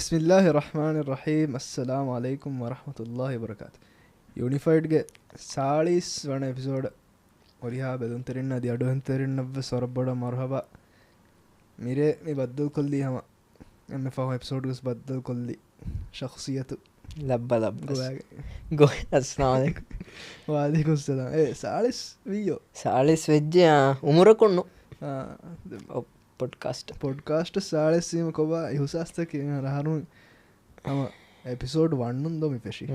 ಬಿಸ್ಮಿಲ್ಲಾಹಿ ರಹಮಾನಿ Rahim ಅಸ್ಸಲಾಮು ಅಲೈಕುಮ್ ವರಹಮತುಲ್ಲಾಹಿ ವಬರಕಾತು. ಯೂನಿಫೈಡ್ಗೆ 40 episode ಒರಿಹಾ ಬೆದುಂತರಿನ್ನದಿ ಅಡುವಂತರಿನ್ನವ್ವೆ ಸೊರಬ್ಬಡ ಮರ್ಹಬ ಮಿರೆ ಮಿ ಬದ್ದಲ್ ಕೊಲ್ಲಿ ಹಮ ಎಮ್ಮೆ ಫಾಹು ಎಪಿಸೋಡ್ಗಸ್ ಬದ್ದಲ್ ಕೊಲ್ಲಿ ಶಖ್ಸಿಯತು ಲಬ್ಬ ಗೋ ಅಸ್ಸಲಾಮು ಅಲೈಕುಮ್ ವಾಲೇಕುಮ್ ಸಲಾಮ್. 40 ವಿಯೋ 40 ವೆಜ್ಜೆ ಉಮರಕೊಂಡು podcast 40 සීම කොබා ඉහුසස්ත කියන රහරු අම එපිසෝඩ් 1 උන්දෝ මිපෙෂි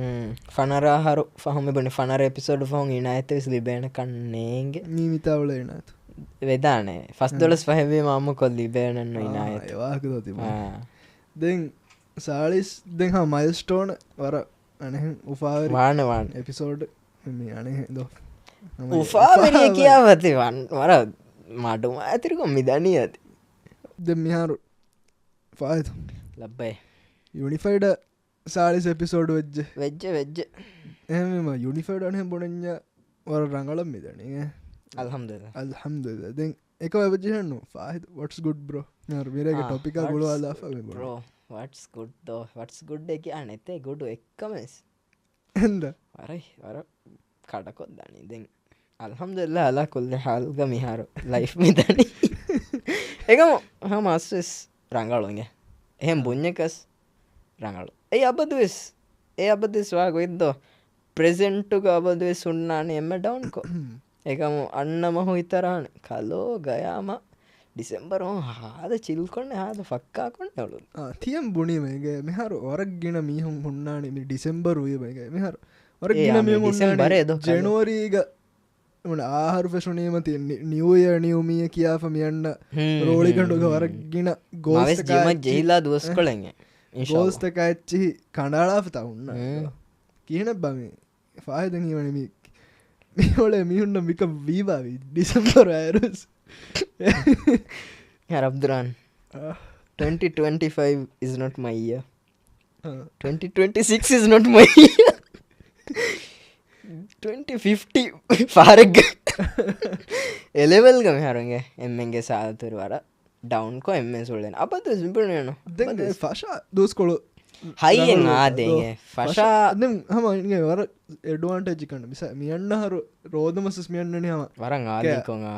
ಫನರಾಹರು ಫಹಮೆ ಬನೆ ಫನರ ಎಪಿಸೋಡ್ ಫಹಂ ಇನಾಯತೆ ವಿಸ್ ಲಿಬೇನ ಕಣ್ಣೇಂಗೆ ನೀಮಿತಾವಳ ಇನಾಯತು ವೆದಾನೆ ಫಸ್ಟ್ ದೊಲಸ್ ಫಹವೆ ಮಾಮ ಕೊಲ್ ಲಿಬೇನ ನ ಇನಾಯತೆ ವಾಕದೋ ತಿಮ ದೆನ್ 40 ದೆನ್ ಹಾ ಮೈಲ್ಸ್ಟೋನ್ ವರ ಅನೆ ಉಫಾವರಿ ವಾಣ ಎಪಿಸೋಡ್ ಮಿ ಅನೆ ದೋ ಉಫಾವರಿ ಕಿಯಾವತಿ ವರ ಮಾಡು ಮಾತಿರ್ಗೊ ಮಿದಾನಿಯತಿ දැන් මිහාරු ෆායිද ලබ්බයි යුනිෆයිඩ 40 එපිසෝඩ් වෙජ්ජ එහෙම යුනිෆයිඩ් අනේ බොණඤ්ඤ වර රංගලම් මිදණේ අල්හම්දුලිල්ලාහ් දැන් එක වෙබ්ජිහන්නු ෆායිද what's good bro යාර මේරේ ටොපික් එක ගොලු ආලා far bro what's good though what's good එක කියන්නේ තේ good එක්කමස් එන්ද අර කඩකොත් දන්නේ දැන් අල්හම්දුලිල්ලාහ් අලා කුල්ලි හාල් ග මිහාරු ලයිෆ් මිදණේ එකම හම අස්වෙස් රංගලුන්ගේ එහෙම බුඤ්ඤකස් රංගලු ඒ අබදුස් වා ගොයිද්දෝ ප්‍රෙසෙන්ට්ටුක අබදුස් උන්නානේ එම්ම ඩවුන්කෝ එකම අන්නම හිතරාන කලෝ ගයාම ಡಿಸೆಂಬರ್ ಹಾದ ಚಿಲ್ಕೊಂಡೆ ಹಾದ ಫಕ್ಕಾ ಕೊಂಡೆ ಅವಳು ತಿಯಂ ಬುಣಿ ಮೇಗೆ ಮಿಹಾರು ಹೊರಗಿನ ಮೀಹುಂ ಹುಣ್ಣಾಣಿ ಮಿ ಡಿಸೆಂಬರ್ ಉಯ ಮೇಗೆ ಮಿಹಾರು ಹೊರಗಿನ ಮೀಹುಂ ಹುಣ್ಣಾಣಿ ಜನವರಿ ಈಗ ආහරු ෆෙෂුනීමති නිවය නියුමිය කියාප මියන්න රෝලිකටුක වරක්ගෙන ගෝස්ම ජෙහිලා දුවස් කොළඟ ගෝස්තක ඇච්චි කණඩාලාප තවුන්න කියන බම ෆායදනීවනම මිහොල මිහුන්න මික වීබාවි ඩිසම්බර ඇරුස් හරබ්දුරන් 2025 is not my year 2026 is not my year 2050 ಫಾರಗ್ ಎಲೆವೆಲ್ಗೆ ಮೆಹರಂಗೆ ಎಮ್ಮೆಂಗೆ ಸಾಲತುರು ವರ ಡೌನ್ ಕೊ ಎಮ್ಮೆ ಸುಳ್ದೇನೆ ಅಬದ್ದು ಸಿಂಪಲ್ ನೇನು ದೆಂಗೆ ಫಶಾ ದೋಸ್ಕೊಳು ಹೈಯಂಗ ಆದೆಗೆ ಫಶಾ ದೆಂ ಹಮ ಇಂಗೆ ವರ ಅಡ್ವಾಂಟೇಜ್ ಕಂಡು ಮಿಸ ಮಿಯಣ್ಣ ಹರು ರೋದಮಸಸ್ ಮಿಯಣ್ಣನೆ ಹಮ ವರಂಗ ಆದಿಕೊಂಗ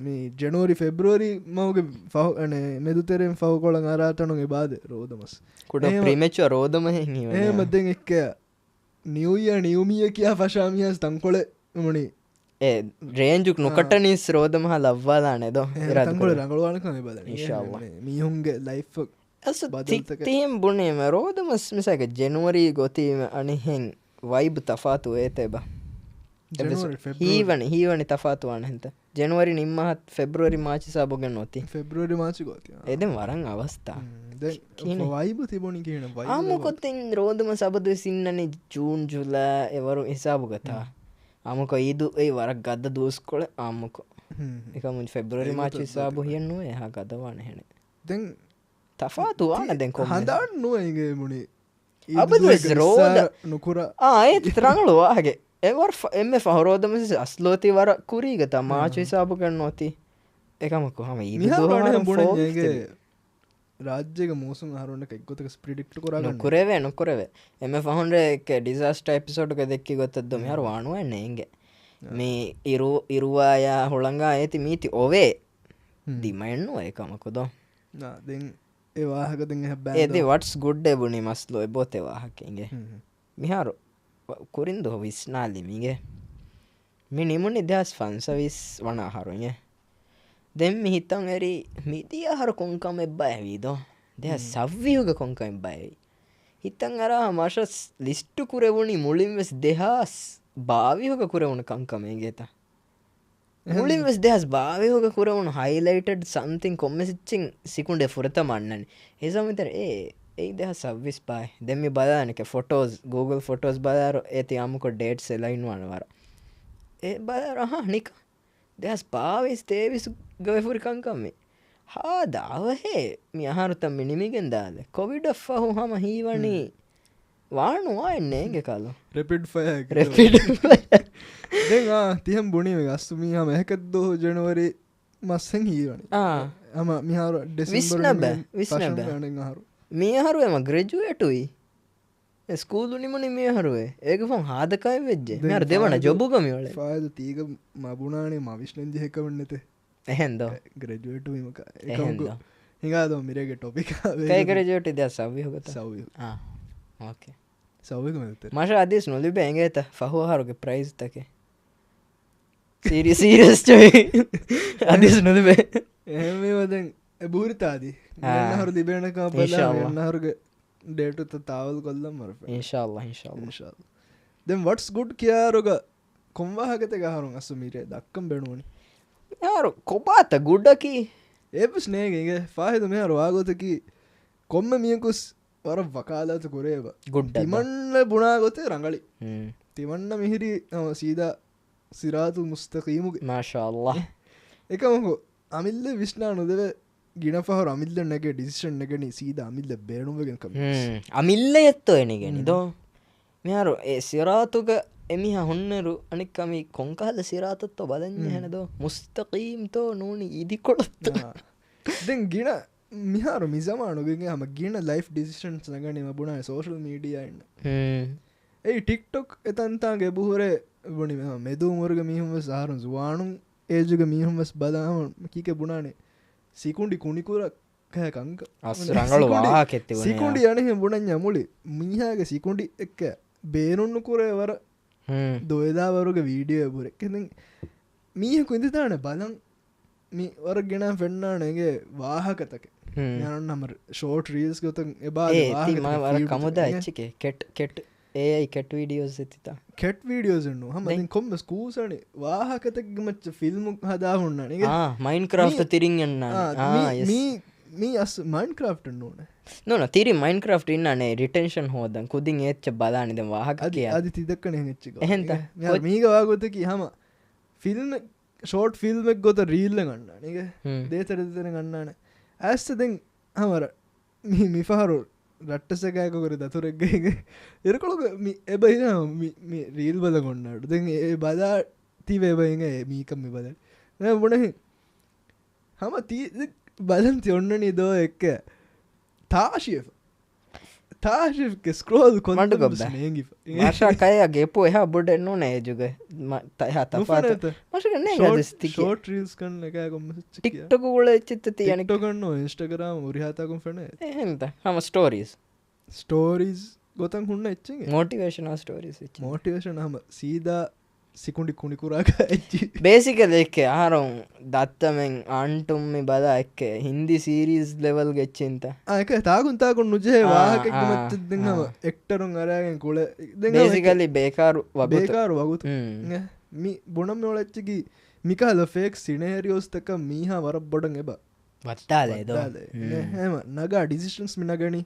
ಮಿ ಜನವರಿ ಫೆಬ್ರವರಿ ಮೌಗೆ ಫಹು ಅನೆ ಮೆದುತೆರೆಂ ಫಹು ಕೊಳಂಗ ಆರಾತಣುಗೆ ಬಾದೆ ರೋದಮಸ್ ಕುಡ ಪ್ರಿಮೆಚು ರೋದಮ ಹೆಂಗಿ ಏ ಮದ್ದೆಂ ಎಕ್ಕೆ නිවය නියමිය කියා ෆශාමියස් තංකොල මනේ ඒ රේන්ජුක් නොකට නිස් රෝධමහ ලබ්වාදා නෙදෝ තංකොල රඟලවානකම බල මියුන්ගේ ලයිෆ් ඇසු තික්තියෙන් බුණේම රෝධමස් මිසක ජනුවරී ගොතීම අනිහෙන් වයිබ් තෆාතු ඒතෙබ හීවනි තෆාතු වනහෙන්ත ජනුවරි නිම්මහත් ෆෙබ්‍රුවරි මාචි සාබොගෙන් නොති ෆෙබ්‍රුවරි මාචි ගොතිය එදෙන් වරන් අවස්ථා වයිබ තිබුණි කියන ආමුකොත්තින් රෝධම සබදු සින්නනේ ජූන් ජුලා එවරු හිසාබුගතා ආමුකො ඊදු ඒ වරක් ගද්ද දූස්කොළ ආමුකො එකමුන් ෆෙබ්‍රුවරි මාචි හිසාබු හියන්නුව එහා ගදවාන හෙන දැන් තෆාතු වාන දැන් කො හඳාන්නුව ඒගේ මුණේ අබදුස් රෝධ නොකුර ඒත් තරංගලවාගේ එවර එම ෆහරෝධම අස්ලෝති වර කුරීගත මාච හිසාබු කරන්නෝති එකමකු හම ඊගේ රාජ්‍යක මෝසුන් හරුවන්නක එක්ගොතක ස්ප්‍රිඩික්ට කරගන්න නොකරවේ නොකරවේ එම ෆහුන්ඩ එක ඩිසස්ට එපිසෝඩ්ක දෙක්කි ගොත්තත්දම හර වානුවන්නේගේ මේ ඉරුවායා හොළඟා ඇති මීති ඔවේ දිමයින්නුව එකමකුදෝ ඒවාහකති ඒද වටස් ගුඩ් එබුණි මස්ලෝ එබෝතෙවාහකගේ මිහාරු කුරින්දු විස්නාලිමිගේ මේ නිමුණ ඉදහස් ෆන්සවිස් වනාහරුය දෙම හිතන් ඇරි මිදිය හර කොංකම එබ්බා ඇවීදෝ දෙහ සව්වියුග කොංකම එබ්බයි හිතන් අර මශස් ලිස්ටු කුරෙවුණි මුලින් වෙස් දෙහස් භාවියෝග කුරවුණු කංකමේ ගේත මුලින් වෙස් දෙහස් භාවියෝග කුරවුණු හයිලයිටඩ් සම්තින් කොම්මසිච්චින් සිකුණ්ඩේ ෆුරත මන්නනි ඒ සමිතර ඒ දෙහ සව්විස් පායි දෙමි බදානක ෆොටෝස් Google ෆොටෝස් බදාර ඒති අමුකො ඩේට්ස් එලයින් වනවර ඒ බදාර නික දෙහස් පාවිස් තේවිස් ගවෆුරි කංකම්මේ හා දාවහේ මි අහරුතම් මිනිමිගෙන් දාද කොවිඩ් ෆහු හම හීවනි වානුවා එන්නේගේ කලු රෙපිඩ් ෆයර් තියම් බුණි ගස්තුමී හම එකදෝ ජනවරි මස්සෙන් හීවනි අම මිහාරු ඩෙසිම්බර් විස්නබ හරු මියහරුවම ග්‍රජුවටුයි ස්කූලු නිමනි මියහරුවේ ඒක ෆොන් හාදකයි වෙච්ජේ මෙර දෙවන ජොබුගමිවල ෆාද තීක මබුණානේ මවිශ්නජ හෙකවන්නත එහෙන්ද ග්‍රජුවටුවීමක එහෙන්ද හිඟාද මිරගේ ටොපික කයිකරජට ද සව්යහගත සව්ය ඕකේ සවක මත මශ අදස් නොලිබ ඇගේත ෆහුහරුගේ ප්‍රයිස්තක සීරස්ටයි අදිස් නොලිබේ එහමේ වදැන් බූරිතාදී හරු තිබෙනකා පලාහරුග ඩේටුත තාවල් කොල්ලම් මර ඉන්ශාල්له දැම් වටස් ගුඩ් කියාරුග කොම්වාහගත ගහරුන් අසු මීරේ දක්කම් බෙනුවනි යාරු කොපාත ගුඩ්ඩකි ඒපස් නේගේ ෆාහිද මෙහර වාගොතකි කොම්ම මියකුස් වර වකාලාත කොරේව ගුඩ්ඩ තිමන්න බුණාගොතේ රඟලි තිවන්න මිහිරි සීදා සිරාතු මුස්තකීමුගේ මාශාල්له එකමකෝ අමිල්ල විශ්නා නොදව ගින පහර අමිල්ල නැගේ ඩිසිෂන් නැගෙන සීද අමිල්ල බේනුවගෙනකම අමිල්ල එත්තෝ එනගෙන දෝ මෙයාරු ඒ සිරාතුක එමිහ හොන්නරු අනික්කමි කොංකාල සිරාතත්ව බලන්න හැනදෝ මුස්තකීම්තෝ නූනි ඉදිකොළොත්ත දැන් ගින මිහාරු මිසමානුගේ හම ගින ලයිෆ් ඩිසිෂන්ස් නගනීම බුණා සෝශල් මීඩියන්න ඒ ටික්ටොක් එතන්තාගේ බුහරේ බුණි මෙදූ මුරග මිහුම සාරු සවානුම් ඒජුග මිහුමස් බදාම කික බුණානේ සිකුන්ඩි කුණිකුරක් කෑකංක අස්රංගල වා කෙත්ති සිකුන්ඩි යනහ බුණන් යමුලි මිහාගේ සිකුන්ඩි එක්ක බේරුන්නු කුරේ වර දොයදාවරුග වීඩියෝ පුරෙක් මීහකු ඉදිතාන බලන් වර ගෙන ෆෙන්න්නානගේ වාහකතක යනන්නම ෂෝට් රීල්ස් ගොත එබා කමුද එච්චකේ කෙට් ඒයි කෙට් වීඩියෝස් ඇතිතා කෙට් වීඩියෝසන්න හම කොම ස්කූසන වාහකතක්මච්ච ෆිල්ම් හදාහුන්න මයින් ක්‍රාෆ්ට තිරින් යන්න මේ අස් මයින් ක්‍රාෆ්ට ඕන නොන තිරි මයින් ක්‍රාෆ්ට ඉන්නනේ රිටෙන්ෂන් හෝදන් කුදින් ඒච්ච බලානිද වාහක කිය අද තිදක්කන හෙච්ච එහෙන්ත මීගවාගොතකි හම ෆිල්ම් ෂෝට් ෆිල්ම්ක් ගොත රීල්ල ගන්න එක දේතරතන ගන්නන ඇස්ත දෙන් හමර මිෆහරු රට්ටසකෑකොකර දතුරෙක්ගක එරකොළොක එබයි රීල් බල කොන්නට දෙ ඒ බදා තිවේබයිගේ මීකම්මි බද බොනහ හම බලන්ති ඔන්නනි දෝ එක්ක තාශික ස්කරෝල් කොන්නට ගොබ මාශාකයගේ පෝ එහ බොඩ එන්නු නෑජුග තහ තපාත ෂෝට් රීල්ස් කන්න එක කොම ටික්ටකුල චිත්ත තියන ටොකන්න ඉස්ටකරම උරිහතකුම් ෆන එහෙන්ත හම ස්ටෝරීස් ස්ටෝරීස් ගොතන් හුන්න එච්ච මෝටිවේශන ස්ටෝරීස් මෝටිවේශන හම සීදා සිකුඩි කුණිකුරාක ඇච්චි බේසිකල එක්ක ආරුම් දත්තමෙන් අන්ටුම්මි බලා එක්ක හින්දි සීරීස් ලෙවල් ගෙච්චින්ත එක තාකුන්තාකුන් නුජේ වාහක මච්ච දෙහම එක්ටරුන් අරගෙන් කුල බේසිකලි බේකාරු වගේකාරු වගුත් බොනම් නොලච්චකි මිකාල ෆෙක් සිනේරියෝස්තක මීහා වර බොඩන් එබ වත්තාලේ හෙම නගා ඩිසිෂන්ස් මිනගනි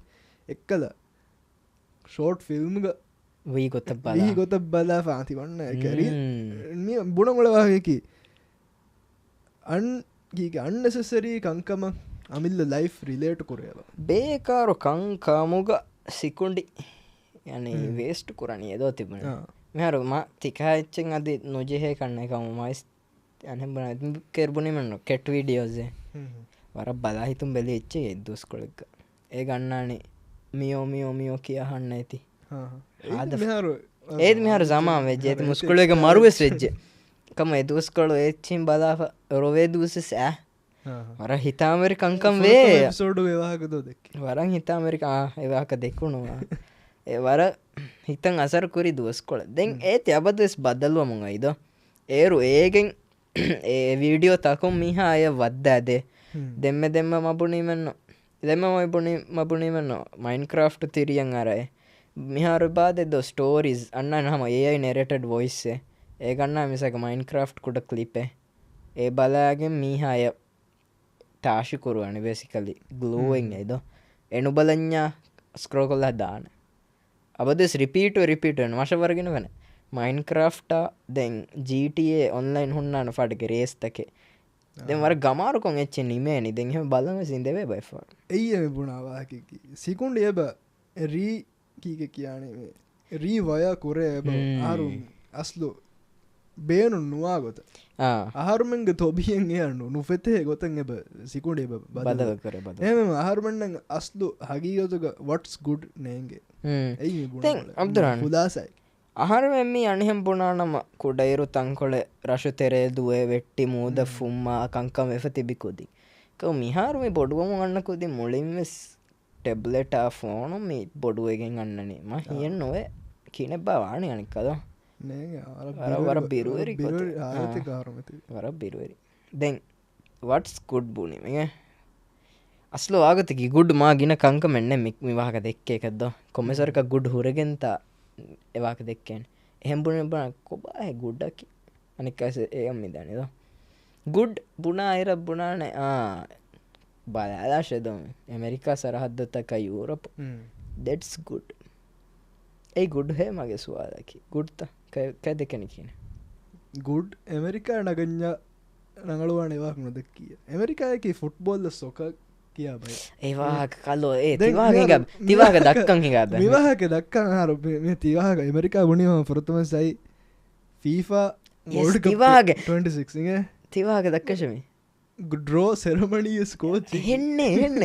එක්කල ෂෝට් ෆිල්ම්ග වී ගොත ගොත බලා පාති වන්න කැරී බුණගොලවාහකි අන්ගීක අන්නසසරී කංකම අමිල්ල ලයි් රිලේට් කොරේව බේකාරු කංකාමුග සිකුන්ඩි යන වේස්ට් කරනය දෝ තිබුණ මෙහරුම තිකාච්චෙන් අද නොජෙහේ කන්න එකම මයිස් යන කෙරබුණිමන්න කෙට් වීඩියෝසේ වර බලාහිතුම් බෙල එච්චේ දුස් කොළෙක්ක ඒ ගන්නානේ මියෝමියෝමියෝ කියහන්න ඇති ඒත් මෙහර සමාම වෙජ්ජ ඇති මුස්කුල එක මරුවෙස් වෙච්ජ කම එදුස්කොළු එච්චින් බදාප රොවේ දුස සෑ වර හිතාමරි කංකම් වේ සෝඩු ඒවාහකද දෙක් වරන් හිතාමරිකා ඒවාක දෙක්කුණවා ඒ වර හිතන් අසරකුරි දුවස්කොළ දෙන් ඒත් යබදස් බදල්ව මුඟයිද ඒරු ඒගෙන් ඒ වීඩියෝ තකුම් මිහා අය වද්ද ඇදේ දෙම්ම මබුණීමන්න දෙම මබුණීමන්න මයින් ක්‍රාෆ්ට් තිරියන් අරය මිහාරු බාදෙද ස්ටෝරිස් අන්න හම ඒයි නෙරටඩ් වොයිස්සේ ඒ ගන්නා මිසක මයින් ක්‍රාෆ්ට් කුඩ කලිපේ ඒ බලාගෙන් මීහාය තාශිකුරුවන වෙසිකලි ගලුවෙන් ඇයිද එනු බලඥා ස්ක්‍රෝ කොල්ලා දාන අබදෙස් රිපීටන් වශවරගෙන වන මයින් ක්‍රාෆ්ටා දැන් GTA ඔන්ලයින් හුන්නාන ෆටක රේස්තකේ දෙ වර ගමාරුකොන් එච්ච නිමේනි දෙහෙම බලම සිින්දවේ බයිෆා එයි බුණාවාකි සිකුන්ඩ එබ රී කීක කියන්නේ රී වය කුරේ ආරු අස්ලු බේනු නුවා ගොත ආ අහරුමෙන්ග තොබියෙන් එයන්නු නුෆෙතේ ගොතන් එබ සිකුඩේ බදව කර බද එම අහරුමෙන්න්න අස්ලු හගීගතුක වටස් ගුඩ් නේගේ ඇයි අබ්දුරන් පුදාසයි අහරමෙම්මි අනිහෙම් පුුණානම කුඩයිරු තංකොළ රශ තෙරේ දුවේ වෙට්ටි මූද ෆුම්මා කංකම එෆ තිබිකුදී කව මිහාරුම බොඩුවම අන්නකුති මුලින්වෙස් ටෙබ්ලෙට ෆෝනු මේ බොඩුවගෙන් අන්නනේ ම හියෙන් නොවේ කියන බවාන අනිකද වර බිරුවරි වර බිරුවරි දැන් වටස් කුඩ් බුණිම අස්ලෝ ආගතකි ගුඩ් මා ගින කංක මෙන්න මික් විවාහක දෙක්ක එකක්ද කොමසරක ගුඩ් හුරගෙන්තා එවාක දෙක්කෙන් එහෙම්බුණ බන කොබාහ ගුඩ්ඩකි අනිකස ඒම් මිදනද ගුඩ් බුණා අයිර බුණානේ බලාශදම ඇමරිකා සරහද්දතක යුරප දෙටස් ගුඩ් ඒ ගුඩ් හැ මගේ ස්වාදකි ගුඩ්ත කෑ දෙකන කියන ගුඩ් ඇමරිකා නගඥා නඟළුවා නිවාක් නොදක් කිය ඇමරිකායකි ෆුට්බෝල්ල සොක කියා බයි ඒවා කල්ලෝ ඒ තිවාග දක්කන් හිග විවාහක දක්කන් හරු මේ තිවාහක ඇමරිකා ගුණිම පුරතුම සයි ෆීෆා තිවාගේ 26 තිවාග දක්කශමි ගුඩ්රෝ සෙරමණිය ස්කෝච් එන්න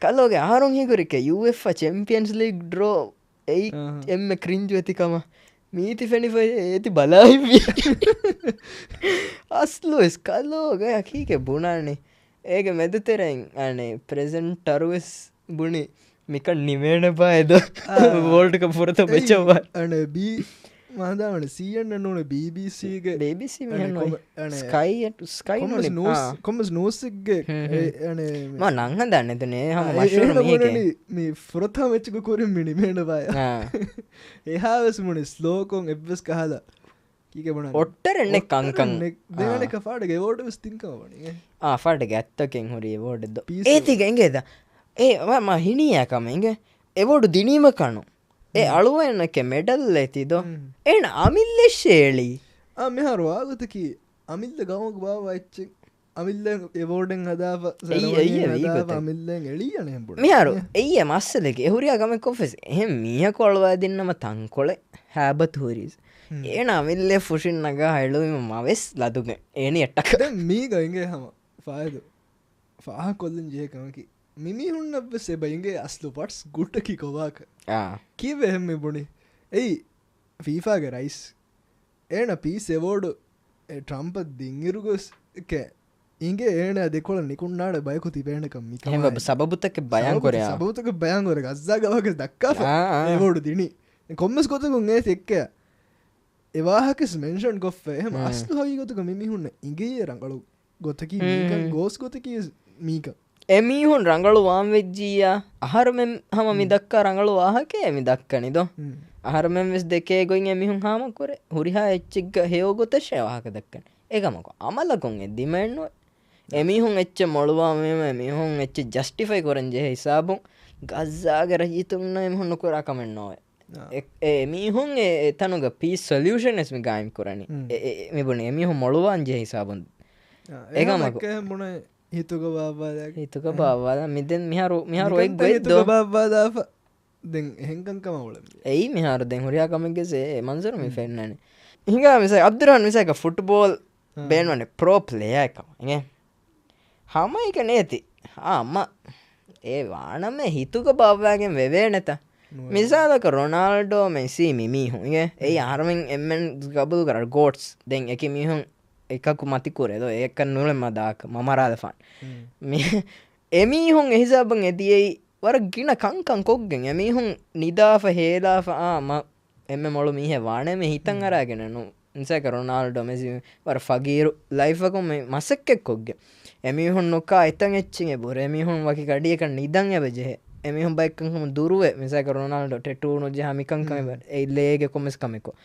කල්ලෝගේ ආරුන් හිකුරික UF චැම්පියන්ස් ලීග් ඩ්‍රෝ එයි එම ක්‍රින්ජු ඇතිකම මීති ෆැනිෆ ඒති බලායි අස්ලෝස් කල්ලෝගය කීක බුණානේ ඒක මෙදතෙරෙන් අනේ ප්‍රසන්ටරුවස් බුණි මික නිවේන පායද වෝල්ටක පුරත පෙචවා අන බී මහදාවන සියන්න නොන බීබීසගේ බේබිසි ස්කයි කොමස් නෝසික්ගේ නංහ දන්නතනේ හම මශ මේ ෆොරතා වෙච්චක කොරින් මිනිමේන බය එහාවස් මුණ ස්ලෝකොන් එබ්වස් කහලා කීකබන ඔට්ටරෙන්නෙ කංකන් දෙනක පාටගේ ෝට ස්තිංකවන ආෆාට ගැත්තකෙන් හොරේ වෝඩද ඒතික එගේද ඒම හිනියකමගේ එවෝඩු දිනීම කනු ඒ අළුවන්නක මෙඩල් ඇතිද එන අමිල්ල ශේලී මෙහරවාගතකි අමිල්ල ගමක් බාවච්ච අමිල්ල එවෝඩෙන් හදාප අමිල්ලෙන් එලියන මෙහරු එය මස්සලක එහුරිය ගම කොෆෙස් එහ මිය කොල්වා දෙන්නම තංකොල හැබත් හෝරිස් ඒන අමිල්ල ෆුෂින් නග හයිලුවම මවෙස් ලදුග ඒන එට්ටක් මේ ගයිගේ හම ෆායද ෆාහ කොල්ලන් ජයකමකි මිනිහුන්න සෙබයින්ගේ අස්ලු පටස් ගුට්ටකි කොවාක කිව එහෙම බුණි එයි ෆීෆාගේ රයිස් ඒන පී සෙවෝඩු ට්‍රම්ප දිංගිරුගොස් එක ඉගේ ඒන දෙකොල නිකුන්නාට බයකු තිබේනකම් සබුතක බයන්කොර සබුතක බයන්ගොර ගස්සා ගවක දක්කා ඒවෝඩු දිනි කොම්මස් කොතකුන් ඒ එක්කය එවාහකස් මෙන්ෂන් ගොෆ් එහම අස්තු හගිගොතක මිමිහුන්න ඉගේ රංගලු ගොතකි ගෝස් ගොතකි මීක එමිහුන් රංගලු වාම් වෙජ්ජීය අහරමෙන් හම මිදක්කා රංගලු වාහකේ මිදක්කනිද අහරමෙන් වෙස් දෙකේ ගොයින් එමිහුන් හාමකොර හුරිහා එච්චික්ග හෙයෝගොත ශයවාහක දක්කන ඒකමක අමලකොන් එද්දිමෙන්නුව එමිහුන් එච්ච මොළුවා මෙම එමිහුන් එච්ච ජස්ටිෆයි කොරන්ජෙ හිසාබුන් ගස්සාගර හිතුන්න එමිහුන් නොකරා කමෙන් නොවේ එමිහුන් එතනුග පිස් සොලියෂන් එස්මි ගායිම් කරනි මෙබුණ එමිහු මොළුවාන්ජය හිසාබුන් ඒකමක මොන හිතුක බාබාද හිතුක බාවාද මිදෙන් මිහරු එක් හිතුක බාබාදාප දෙ එහෙකංකමවල ඇයි මිහාර දෙන් හොරියාකමක්ගෙසේ මන්සරම ෆෙන්න්නන හිඟා මිස අබ්දුරන් විසක ෆුට්බෝල් බේන්වන ප්‍රෝප්ලය එකම ඒ හම එක නේති අම්ම ඒ වානම හිතුක බව්වාගෙන් වෙවේ නැත මිසාලක රොනාල්ඩෝ මෙසි මිමිහුන්ගේ ඒ ආරමෙන් එමෙන් ගබුදු කර ගෝට්ස් දෙන් එක මිහුන් එකකු මතිකුරේද ඒක නුල මදාක මමරාදෆන් එමිහුන් එහිසාබන් ඇතියි වර ගින කංකං කොක්ගෙන් එමිහුන් නිදාාව හේදාාම එම මොළු මිහ වානම හිතන් අරගෙනනු නිසක රොනාල්ඩෝ මෙසි වර ෆගීරු ලයිෆකුම මසක්කෙක් කොක්ගේ එමිහුන් නොකා එතන් එච්චිගේ බොර එමිහුන් වකි කඩියක නිදං ඇබජෙහ එමිහුම් බයිකහම දුරුව මිසක රොනාල්ඩෝ ටෙටූනු ජහමිකංකම ඒ ලේගෙ කොමස්කමෙකෝ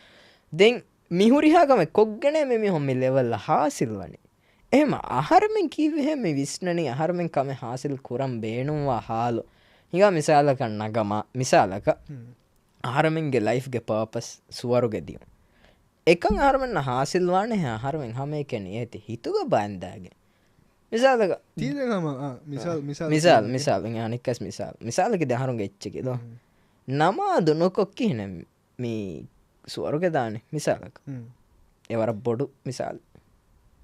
දෙන් මිහුරිහාගම කොක්ගන මෙමිහොම්මි ලෙවල්ල හාසිල් වනේ එහම අහරමෙන් කීවහෙම විස්්නනී අහරමෙන් කම හාසිල් කුරම් බේනුවා හාලු හිඟ මිසාලකන්න ගම මිසාලක අහරමෙන්ගේ ලයිෆ්ගේ පර්පස් සුවරු ගෙදියුම් එකන් අහරමෙන්න්න හාසිල්වානේ අහරමෙන් හම එකන ඇති හිතුග බන්දාගේ මිසාලක මිසාල් අනිකස් මිසාලක දහරුන්ගේ එච්චකිද නමාද නොකොක්කි හෙන මේ ස්වරුග දානේ මිසාලක එවර බොඩු මිසාල්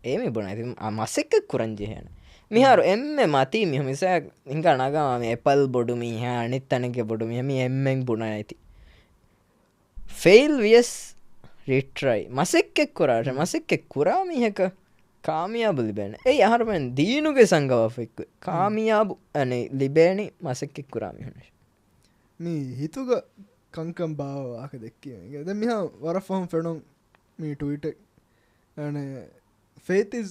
ඒම බොන ඇති මසෙක්ක කුරංජයන මිහාරු එම්ම මති මිහ මිසා ඉංග නගම එපල් බොඩු මිහ අනිත් තනක බොඩු මෙහම එම්මෙන් බුණ ඇති ෆෙයිල් වියස් රිට්‍රයි මසෙක්කෙක් කුරාට මසෙක්කෙක් කුරා මිහක කාමියාබු ලිබෙන ඒ අහරමෙන් දීනුගේ සංගවෆෙක් කාමියාබු අනේ ලිබේනි මසෙක්කෙක් කුරා මිහුණ මේ හිතුග කංකම් බාවාක දෙක්කිය ද මිහ වරෆහම් ෆෙනුම් මේ ටවිට faith is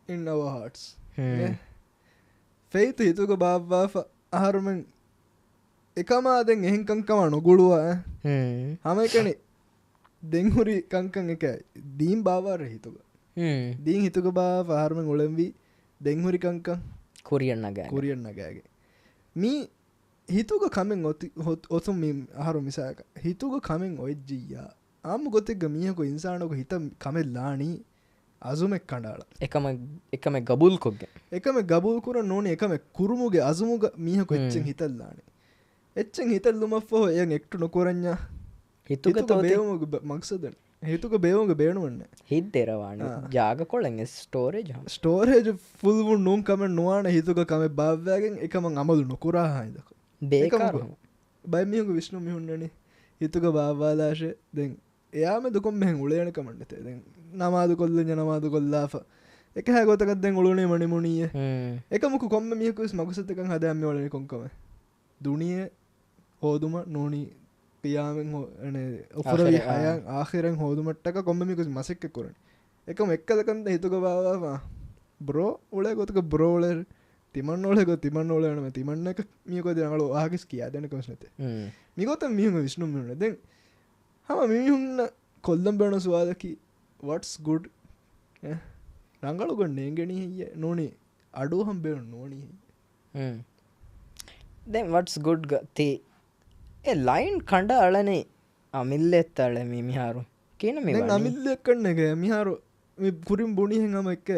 in our hearts faith හිතුක Bawa අහරමෙන් එකමාදෙන් එහෙන් කංකම නොගුළුව හම එකන දෙංහුරි කංකන් එක දීම් බාවාර හිතුක දීන් හිතුක බා පහරමෙන් ඔළම්වී දෙංහුරි කංකන් කුරියන්න ගෑගේ මී හිතුක කමෙන් ඔතුම් අහරු මිසාක හිතුක කමෙන් ඔයජ්ජීයා ආම ගොතෙක්ග මියක ඉන්සානක හිත කමෙල්ලානී අසුමෙක් කණ්ඩාල එකම ගබුල් කොග එකම ගබුල් kuර නොන එකම කුරුමුගේ අසුමුග මියක එච්චෙන් හිතල්ලානේ එච්චෙන් හිතල්ලුම ෆෝ එය එක්ටු නොකොරඥා හිතුක බේවමුග මක්සදන හිතුක බේවුග බේනුවන්න හිත් දෙරවාන ජාග කොළඟ ස්ටෝරේජ් ෆුල්වු නුම් කම නොවාන හිතුක කම භාව්‍යගෙන් එකම අමලු නොකුරාහයිදක බේකරු බයිමියක විශ්ණු මිහුන්නනේ හිතුක භාවාදාශ දෙන් එයාම දුකොම් මෙහෙන් උලයන කමන්නතේ දෙ නමාද කොල්ල ජනමාද කොල්ලාප එක හැගොතකත් දැන් ඔලුනේ මනිමුණිය එකමුක කොම්ම මියකුස් මකුසතකන් හදෑම වලන කොංකම දුනිය හෝදුම නෝනී පියාමෙන් ඔපර අයන් ආහිරෙන් හෝදුමට්ටක කොම්මිකුස් මසෙක්ක කරන එකම එක්කදකන්ද හිතුක බාවා බ්‍රෝ උලේ ගොතක බ්‍රෝලර් තිමන් ඕලක තිමන් ඕලනම තිමන්න එක මියකොද අඟල ආගස් කියා දැන කොස්නත මිගොත මිහම විශ්නුම් න දැන් හම මිහුන්න කොල්ලම් බැන සවාදකි වටස් ගුඩ් රංගලුගන්න ඒගෙනීය නොනේ අඩු හම්බෙන නොනී දැන් වටස් ගුඩ් ගතේ ඒ ලයින් කණ්ඩ අලනේ අමිල්ල එත් අල මිහාරු කියන මේ අමිල්ල කන්න එක මිහාරු පුරිම් බුණිහෙහම එක්ක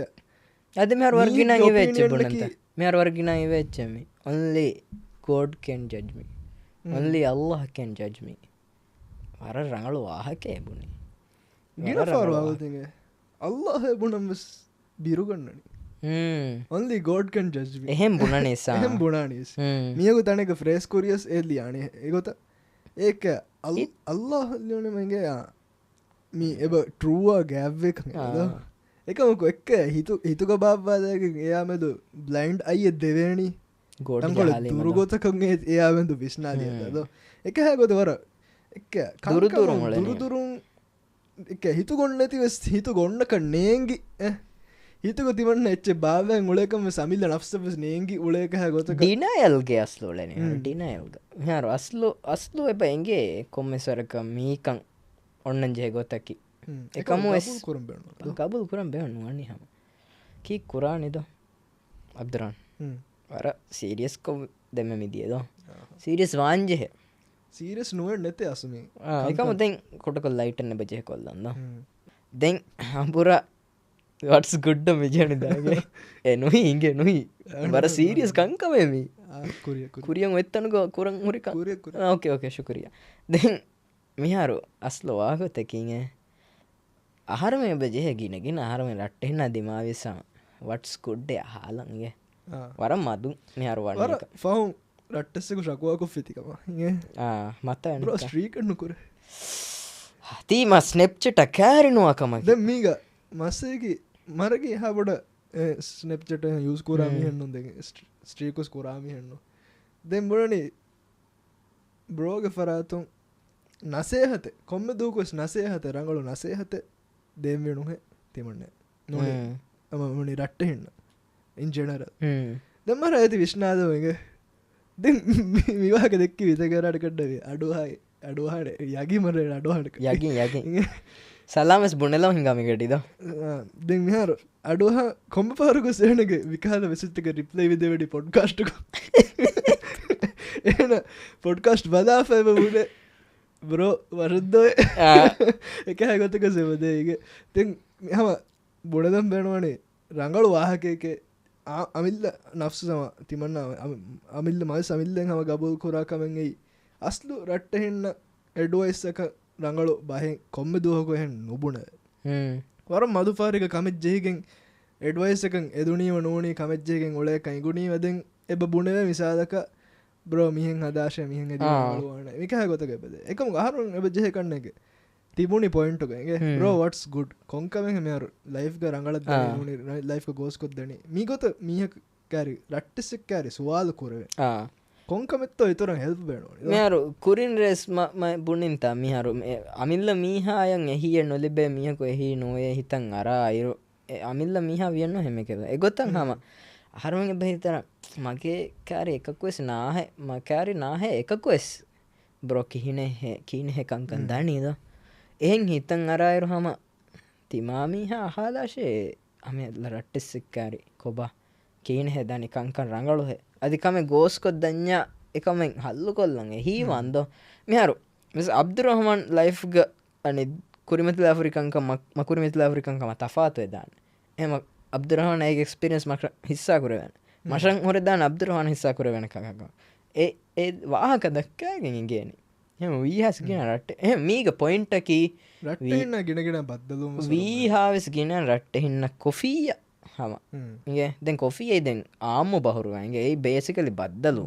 ඇද මෙහර වර්ගින වෙච්ච බුණත මෙහර වර්ගින වෙච්චම only god can judge me only අල්له කැන් ජජ්මි වර රඟලු වාහකය බුණේ ගිරෆාරවාවතික අල්له බුණම් බිරුගන්නන ඔන්ලි ගෝඩ් කන් ජජ් එහෙම් බුණ නිසා එහෙම් බුණානිස් මියකු තනක ෆ්‍රේස් කොරියස් එල්ලියානේ ඒගොත ඒක අල්له ලියනමගේ මී එබ ටරුවා ගෑව්වෙක් එකමක එක්ක හිතුක බාබ්වාදයක එයාමෙදු බ්ලයින්ඩ් අයිය දෙවේණි ගෝඩකොල දුරුගොතකගේ එයාමෙදු විශ්නාදයද එක හැගොත වර එක දුරුදුරුම් එක හිතු ගොන්න ඇති හිතු ගොන්නක නේගි හිතුක තිවන්න එච්ච භාවයන් උලකම සමිල්ල නක්සපස් නේගි උලේක ගොත ඩිනයල්ගේ අස්ලෝලන ඩිනයල්ග හර අස්ලු එප එගේ කොම්මෙස්වරක මීකං ඔන්නන් ජයගොතකි එකම ගබුල් කරම් බැහනු වන්නේ හම කී කුරා නිද අබ්දරන් වර සීරියස් කො දෙම මිදියද සීරියස් වාංජහ සීරස් නුව නැත අසුමේ එකම දැන් කොටකොල් ලයිටන්න බජය කොල්ලන්න දැන් හම්පුර වටස් ගුඩ්ඩ මෙජනිදාගේ එනුයි ඉගේ නොයි බර සීරියස් කංකමේමී කුරියන් වෙත්තනක කුරන් හුරි ඕකේ ඕකේ ශුකරිය දැන් මිහාරු අස්ලෝවාගතකින් අහරම බජය ගිනගෙන අහරම රට්ටෙන්න දිමාවිසම වටස් කුඩ්ඩේ හාලන්ගේ වර මදු මිහාරු වර ෆවුම් රට්ටස්සක ශකවාකො ෆිතිකම මත ස්ත්‍රීකරනුකර තීම ස්නෙප්චට කෑරිනුවකම ද මීග මස්සේකි මරගේ හබොඩ ස්නෙප්චට යස් කුරාමිහෙන්නු දෙ ස්ත්‍රීකුස් කුරාමිහෙන්නු දෙම් බොඩනි බ්‍රෝග ෆරාතුන් නසේහත කොම්ම දූකුස් නසේහත රංගලු නසේහත දෙම්වෙනුහ තිමන්න නොනි රට්ට හින්න ඉන්ජනර දෙමර ඇති විශ්නාදවගේ විවාක දෙක්ක විතකරට කඩ්ඩවේ අඩුහයි අඩුහට යගි මර අඩුහට යගින් යගින් සලාමස් බොනලා හිඟමිකටිද දෙ මිහාර අඩුහ කොම පාරකු සේනක විකාල වෙසිත්තක රිප්ලයි විදවැඩි පොඩ්කාස්ටක එන පොඩ්කාස්ට් බදාෆැව වුණ බ්‍රෝ වරද්දෝය එක හැගොතක සෙවදේගේ තෙන් හම බොඩදම් බැනවනේ රංගලු වාහකයක අමිල්ල නෆ්සු සම තිමන්න අමිල්ල මල් සමිල්ලෙන් හම ගබුල් කොරාකමෙන්යි අස්ලු රට්ටහෙන්න එඩුවයිස්සක රංගලු බහෙන් කොම්ම දුවකොහෙන් නොබුණ වරම් මදුපාරික කමෙත් ජෙහිගෙන් එඩ්වයිස් එකන් එදුනීම නෝනී කමෙත් ජෙහිගෙන් ඔලේකන් ඉගුණී වදෙන් එබ බුණේ මිසාදක බ්‍රෝ මිහෙන් හදාශය මිහෙන් එදවාන විකහ ගොතක එබද එකම අහරුන් එබ ජෙහ කන්න එක තිබුණි පොයින්ට්ගේ රෝ වටස් ගුඩ් කොංකම මෙර ලයිෆ් රඟල ලයිෆ් ගෝස්කොත් දන මීගොත මීහ කෑරි රට්ටිස්සෙක් කෑරි සවාද කුරේ කොංකමෙත්ත ඉතුර හෙල්ප බේනවා මෙරු කුරින් රෙස් බුණින්තා මිහරු අමිල්ල මීහායන් එහිය නොලිබේ මියකු එහි නොය හිතන් අරා අයිරු අමිල්ල මිහා වියන්න හෙම කෙව එගොත්තන් හම අහරුම බහිතර මගේ කෑරි එකකුවෙස් නාහ මකෑරි නාහ එකකුවෙස් බ්‍රෝ කීන හෙකංකන් දනීද එහෙන් හිතන් අරායරු හම තිමාමීහා අහාදාශේ අමල්ල රට්ටෙස්සෙක්කාරි කොබා කීන හෙදනි කංකන් රඟලුහෙ අධිකම ගෝස්කොත් දඥා එකමෙන් හල්ලු කොල්ලන් එහි වන්දෝ මෙහරු මෙස අබ්දුරහමන් ලයිෆ්ග අනි කුරිමති ලාෆරිකංක මකුරිමති ලාෆරිකංකම තෆාතු එදාන්න එම අබ්දුරහමන් ඒ එක්ස්පිරියන්ස් මක හිස්සා කරවෙන මශන් හොරදාන අබ්දුරහමන් හිස්සා කරවෙන කකක ඒ වාහක දක්කාගෙන් ගේන එම වීහස් ගෙන රට්ට එ මීග පොයින්ටකී රටන්න ගෙනගෙන බද්දලු වීහාවෙස් ගෙන රට්ට හින්න කොෆීය හම ඒ දැන් කොෆියේ දැන් ආම්ම බහුරුවන්ගේ ඒ බේසිකලි බද්දලු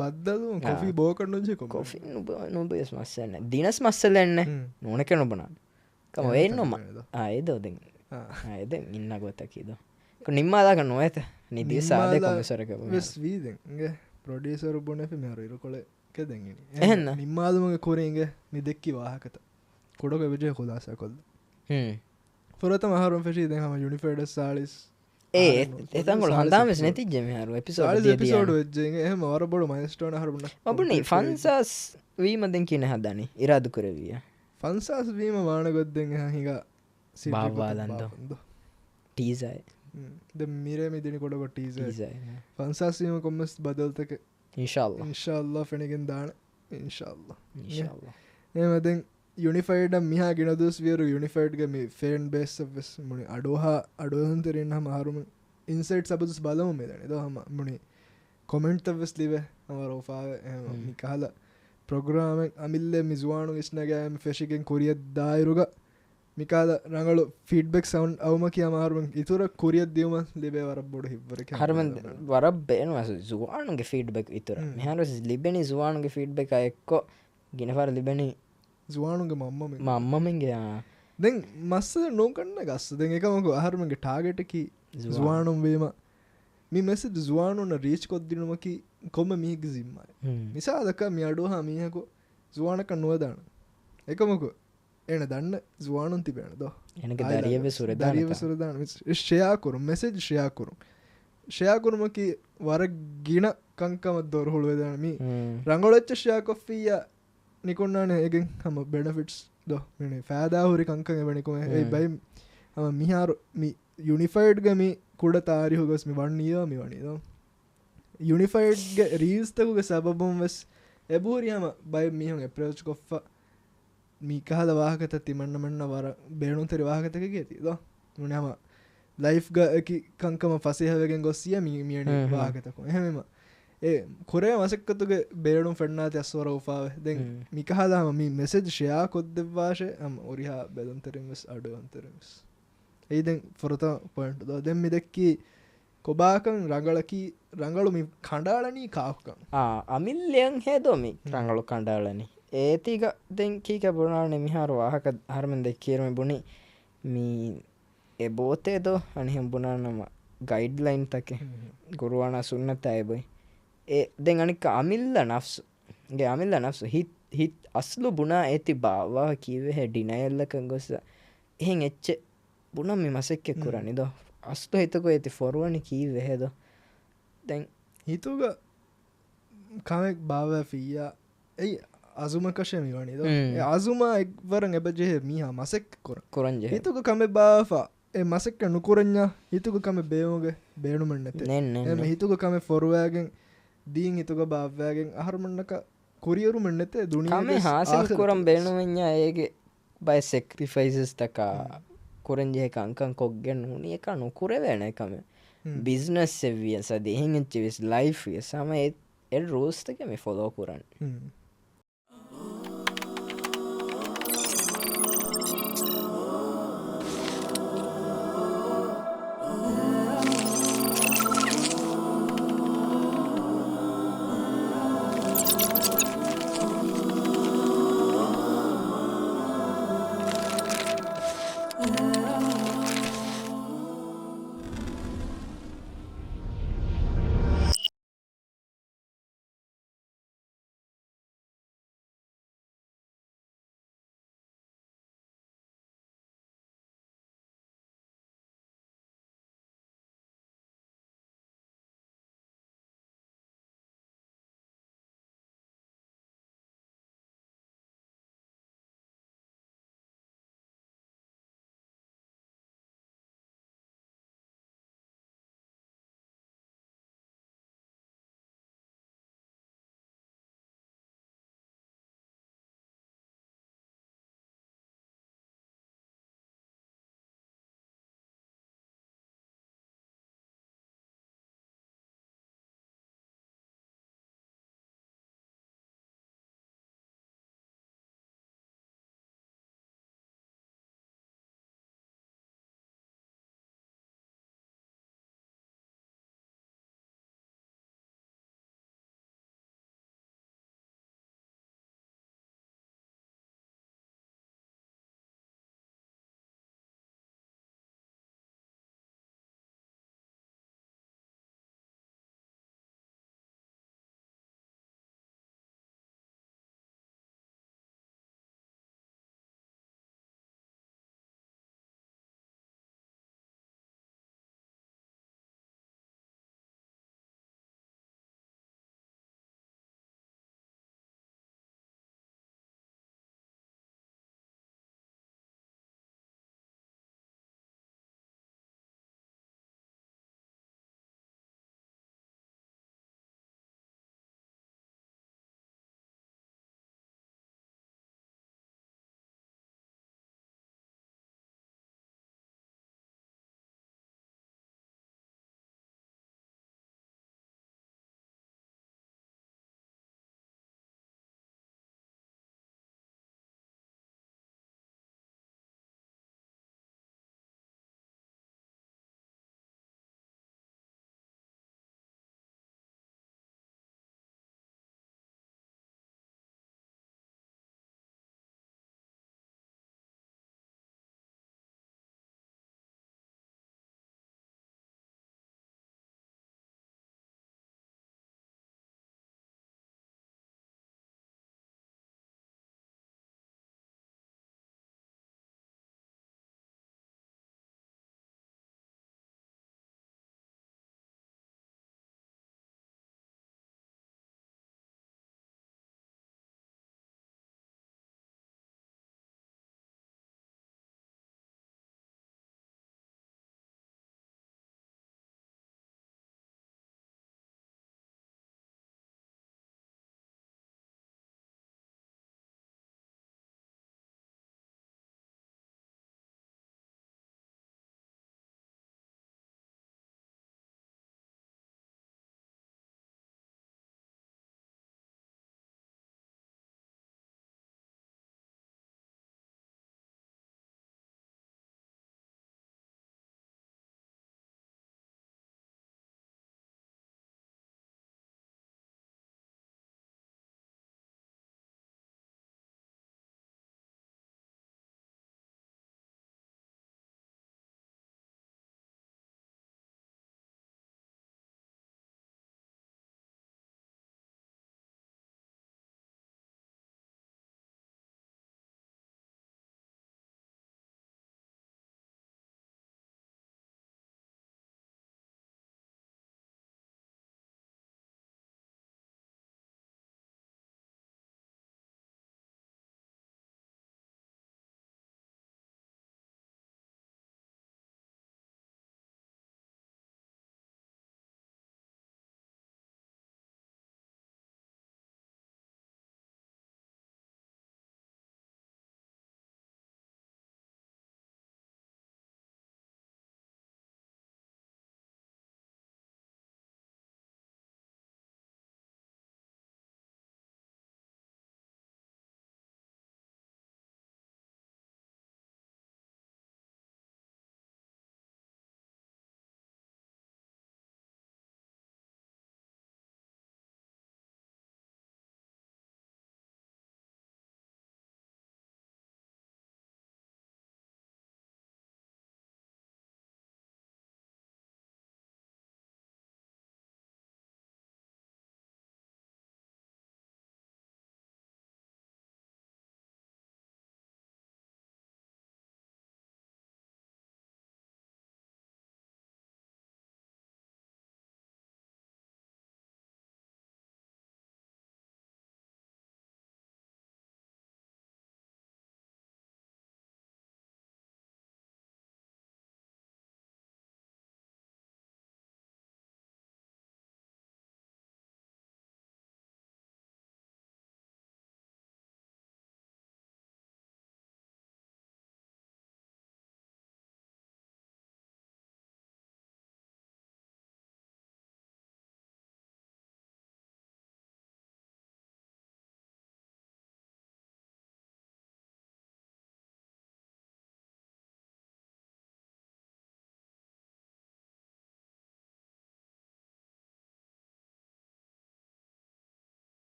කොෆී බෝකරනුජ කොෆි නොබස් මස්සන්න දිනස් මස්සලන්න නොන කෙන බනාන් කම වෙන්නොම ආයදෝදෙන් ආයද ඉන්න ගොතකිද නිම්මාදාක නොඇත නිදිය සාධය කොමසරක වීදගේ ප්‍රොඩියසර බොන මරු කොල කෙදගෙන එහන්න නිම්මාදමගේ කොරේගේ නිදෙක්කි වාහකත කොඩක විජය කොදාස කොල්ද පොරත මහරුම් ෆෙෂී දෙ හම යුනිෆෙඩ සාලිස් එතංගොල හදාමස් නැති ජමහරු පිසෝඩ් එහම වර බොඩ මයිස්ටෝන හරුණ ඔබන ෆන්සස් වීමදෙන් කියන හදනි ඉරාදු කරවිය ෆන්සස් වීම වානගොද්දෙන් හික බාවාදන්ද ටීසයි ද මිරේ මිදිනි කොඩකො ටීසයි ෆන්සස්වීම කොමස් බදල්තක ඉශල්ල ඉන්ශල්له ෆෙනගෙන් දාන ඉන්ශල්له එමදෙන් යුනිෆයිඩ මිහා ගෙනදුස් වියරු යුනිෆයිඩ්ග මේ ෆේන් බේස් මුණි අඩුහා අඩුහන්තරෙන් හම හරුම ඉන්සයිට් සබදුස් බලම මෙදන ද හම මුණි කොමෙන්ට් වෙස් ලිව අමරෝෆාව මිකාල ප්‍රග්‍රාමෙන් අමිල්ල මිස්වානු ස්නගෑම් ෆෙෂිකෙන් කොරිය දායරුග මිකාද රඟලු ෆීඩ්බෙක් සවන් අවම කිය මාරුවෙන් ඉතුර කොරිය දියම ලිබේ වර බොඩ හිවර හරම වර බේනවස සුවානුගේ ෆීඩ්බෙක් ඉතුර මෙහර ලිබෙනි සුවානුගේ ෆීඩ්බෙක් එක්කො ගෙනපර ලිබෙනි ජවානුගේ මම්මමගේ දැන් මස්සද නෝකන්න ගස්ස දෙ එකමක අහරමගේ ටාගටකි ජවානුම් වීම මේ මෙස ජවානුන රීච් කොද්දිනුමකි කොම මීග සිම්මයි නිසාදක මිය අඩුහා මීහකු ජවානක නුවදාන එකමක එන දන්න ජවානුන් තිබෙන ද එනක දරියව දරියව සුරදාන ෂයාකුරු මෙසේජ් ෂයාකුරු ෂයාකුරුමකි වර ගින කංකමත් දොරහුළු වෙදනමී රංගොලච්ච ෂයාකොෆීය නිකොන්නාන ඒගෙන් හම බෙනෆිටස් දො ෆෑදාහුරි කංකග බැනිකුම ඒ බයි හම මිහාරු යුනිෆයිඩ්ගම කුඩ තාරිහුගස්මි වන්නේවා මි වනිද යුනිෆයිඩ්ග රීස්තකුගේ සබබුම් වෙස් එබූරියම බයි මිහුන් එප්‍රෝච් කොෆ්ෆ මීකහල වාහකත තිමන්නමන්න වර බේනුතරි වාහකතක ගේති ද උනහම ලයිෆ්ග කංකම පසේහවගෙන් ගොස්සිය මියට වාහකතකු එහෙමම ඒ කොරේ මසක්කතුගේ බේරුම් ෆෙන්න්නාති අස්වර උපාව දෙ මිකහදාම මී මෙසෙජ් ෂයා කොද්දවාශය අම ඔරිහා බැදුන්තරෙන්ස් අඩුවන්තරස් ඒදැන් ෆොරත පොයින්ට ද දෙම්මි දෙක්කී කොබාකන් රඟලකී රඟලුමි කණ්ඩාලනී කාක්කම් අමිල්ලයන් හේදෝමි රඟලු කණ්ඩාලනි ඒතික දෙන් කීක බුණාන මිහාරු වාහක හරමෙන් දෙක්කේරම බුණි මී එබෝතේදෝ අනිහෙම් බුණානම ගයිඩ්ලයින් තක ගුරුවාන සුන්නත ඇබයි ඒ දෙ අනික අමිල්ල නෆ්සුගේ අමිල්ල නෆ්සු හිත් අස්ලු බුණා ඇති බාවා කීවහ ඩිනයල්ලක ගොස එහෙන් එච්ච බුණම් මේ මසෙක්ක කුරනිද අස්ලු හිතක ඇති ෆොරුවනි කී වෙහෙද දැන් හිතුග කමෙක් භාව ෆීයා ඇයි අසුමකශමි වනිද අසුම එක්වරන් එබජෙහ මිහා මසෙක් කොරන්ජ හිතුක කම බාෆා ඒ මසෙක්ක නුකුරඥා හිතුක කම බේෝගේ බේනුමන්නත එම හිතුක කම ෆොරුවෑගෙන් දීන් හිතුක භාව්‍යයාගෙන් අහරමන්නක කොරියරු මෙන්නත දුනියම හාසල් කොරම් බේනුවඥා ඒගේ බයි සෙක්රිෆයිසස් තකා කොරන්ජයක අංකන් කොක්ගෙන් හුණිය එක නොකුර වෙන එකම බිස්නස් සෙවිය සද එහෙංච්චිවිස් ලයිෆිය සම එල් රෝස්තක මේ ෆොලෝ කරන්න